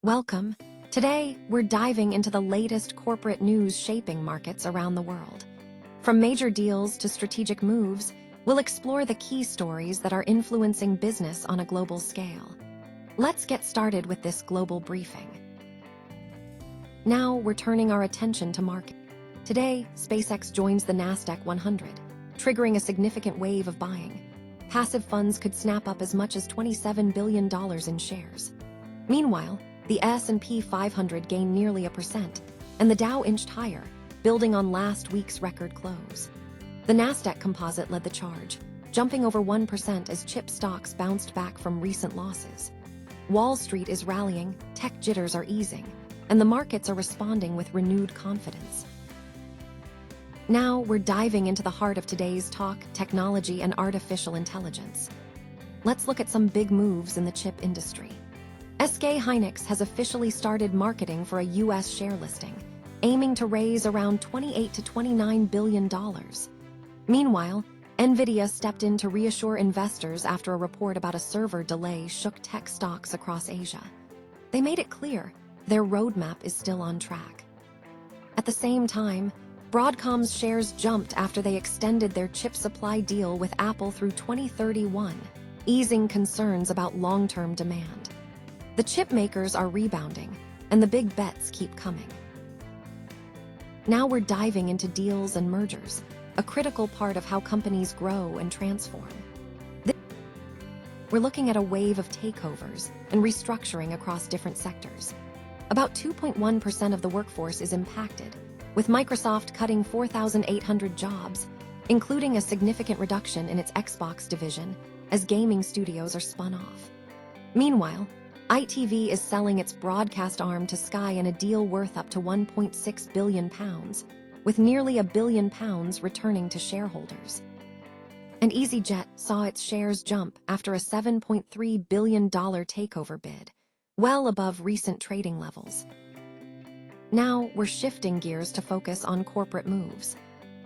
Welcome. Today, we're diving into the latest corporate news shaping markets around the world. From major deals to strategic moves, we'll explore the key stories that are influencing business on a global scale. Let's get started with this global briefing. Now, we're turning our attention to market. Today, SpaceX joins the Nasdaq 100, triggering a significant wave of buying. Passive funds could snap up as much as $27 billion in shares. Meanwhile, the S&P 500 gained nearly 1%, and the Dow inched higher, building on last week's record close. The Nasdaq Composite led the charge, jumping over 1% as chip stocks bounced back from recent losses. Wall Street is rallying, tech jitters are easing, and the markets are responding with renewed confidence. Now, we're diving into the heart of today's talk: technology and artificial intelligence. Let's look at some big moves in the chip industry. SK Hynix has officially started marketing for a U.S. share listing, aiming to raise around $28 to $29 billion. Meanwhile, NVIDIA stepped in to reassure investors after a report about a server delay shook tech stocks across Asia. They made it clear their roadmap is still on track. At the same time, Broadcom's shares jumped after they extended their chip supply deal with Apple through 2031, easing concerns about long-term demand. The chip makers are rebounding, and the big bets keep coming. Now we're diving into deals and mergers, a critical part of how companies grow and transform. We're looking at a wave of takeovers and restructuring across different sectors. About 2.1% of the workforce is impacted, with Microsoft cutting 4,800 jobs, including a significant reduction in its Xbox division as gaming studios are spun off. Meanwhile, ITV is selling its broadcast arm to Sky in a deal worth up to £1.6 billion, with nearly £1 billion returning to shareholders. And easyJet saw its shares jump after a $7.3 billion takeover bid, well above recent trading levels. Now, we're shifting gears to focus on corporate moves.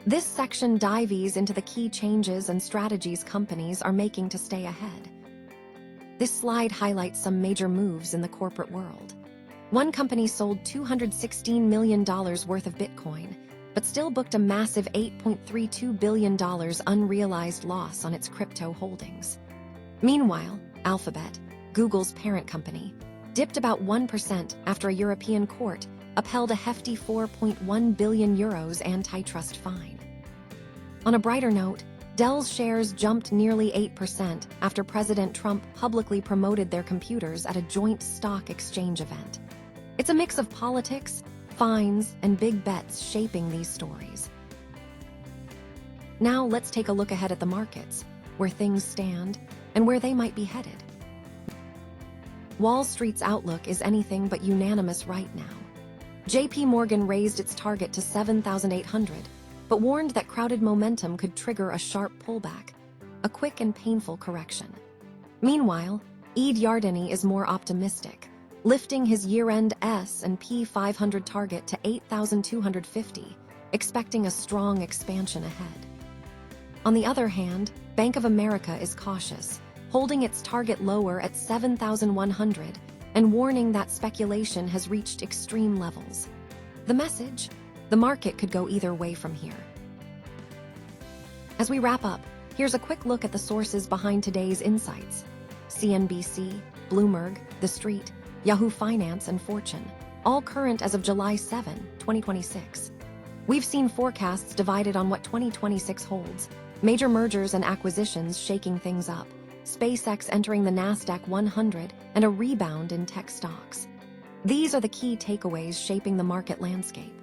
This section dives into the key changes and strategies companies are making to stay ahead. This slide highlights some major moves in the corporate world. One company sold $216 million worth of Bitcoin, but still booked a massive $8.32 billion unrealized loss on its crypto holdings. Meanwhile, Alphabet, Google's parent company, dipped about 1% after a European court upheld a hefty €4.1 billion antitrust fine. On a brighter note, Dell's shares jumped nearly 8% after President Trump publicly promoted their computers at a joint stock exchange event. It's a mix of politics, fines, and big bets shaping these stories. Now let's take a look ahead at the markets, where things stand, and where they might be headed. Wall Street's outlook is anything but unanimous right now. JP Morgan raised its target to 7,800, but warned that crowded momentum could trigger a sharp pullback, a quick and painful correction. Meanwhile, Yardeni is more optimistic, lifting his year-end S&P 500 target to 8,250, expecting a strong expansion ahead. On the other hand, Bank of America is cautious, holding its target lower at 7,100 and warning that speculation has reached extreme levels. The message? The market could go either way from here. As we wrap up, here's a quick look at the sources behind today's insights. CNBC, Bloomberg, The Street, Yahoo Finance, and Fortune, all current as of July 7, 2026. We've seen forecasts divided on what 2026 holds, major mergers and acquisitions shaking things up, SpaceX entering the Nasdaq 100, and a rebound in tech stocks. These are the key takeaways shaping the market landscape.